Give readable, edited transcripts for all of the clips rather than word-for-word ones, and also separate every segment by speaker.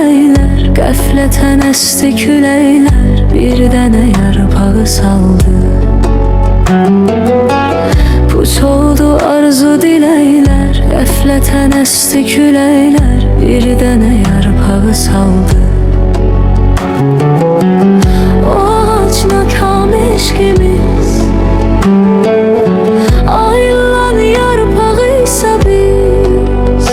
Speaker 1: diləklər, qəflətən əsdi küləklər, bir dənə yarpağı saldı. Puç oldu arzu diləklər, qəflətən əsdi küləklər, bir dənə yarpağı saldı. O ağac nakam eşkimiz, ayrılan yarpağıysa biz.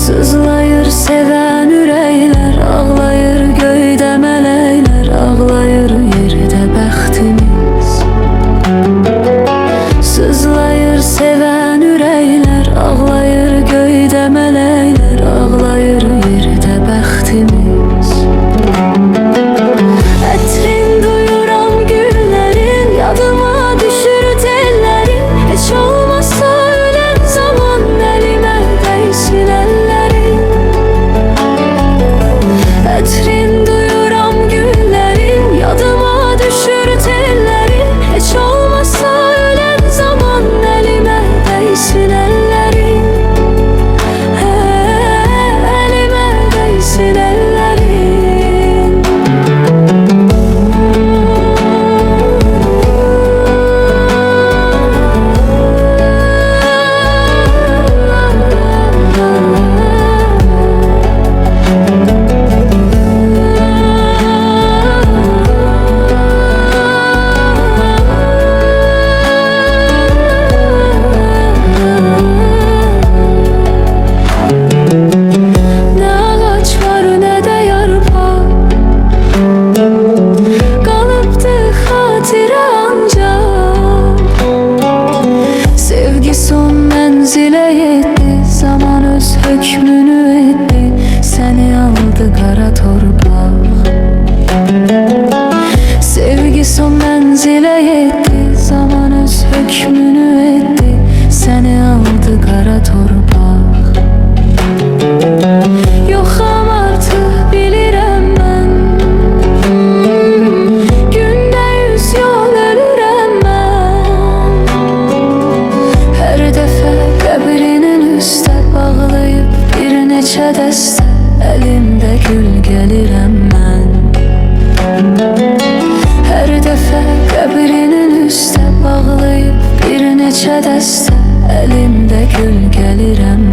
Speaker 1: Sızlayır seven ürəklər, ağlayır göydə mələklər, ağlayır yerdə bəxtimiz. Sızlayır seven ürəklər, ağlayır göydə mələklər, ağlayır yerdə bəxtimiz. Ətrin duyuram güllərin, yadıma düşür tellərin, heç olmazsa ölən zaman əlimə dəysin əllərin. Ətrin duyuram güllərin, yadıma düşür tellərin, heç olmazsa ölən zaman əlimə dəysin əllərin. Əlimə dəysin əllərin. Son mənzilə yetdi, zaman öz hökmünü etdi, səni aldı qara torpaq. Sevgi son mənzilə yetdi, zaman öz hökmünü etdi, səni aldı qara torpaq. Yoxam artıq bilirəm mən, gündə 100 yol ölürəm mən. Hər dəfə qəbrinin üstə bağlayıb bir neçə dəstə, əlimdə gül gəlirəm mən. Hər dəfə qəbrinin üstə bağlayıb bir neçə dəstə, əlimdə gül gəlirəm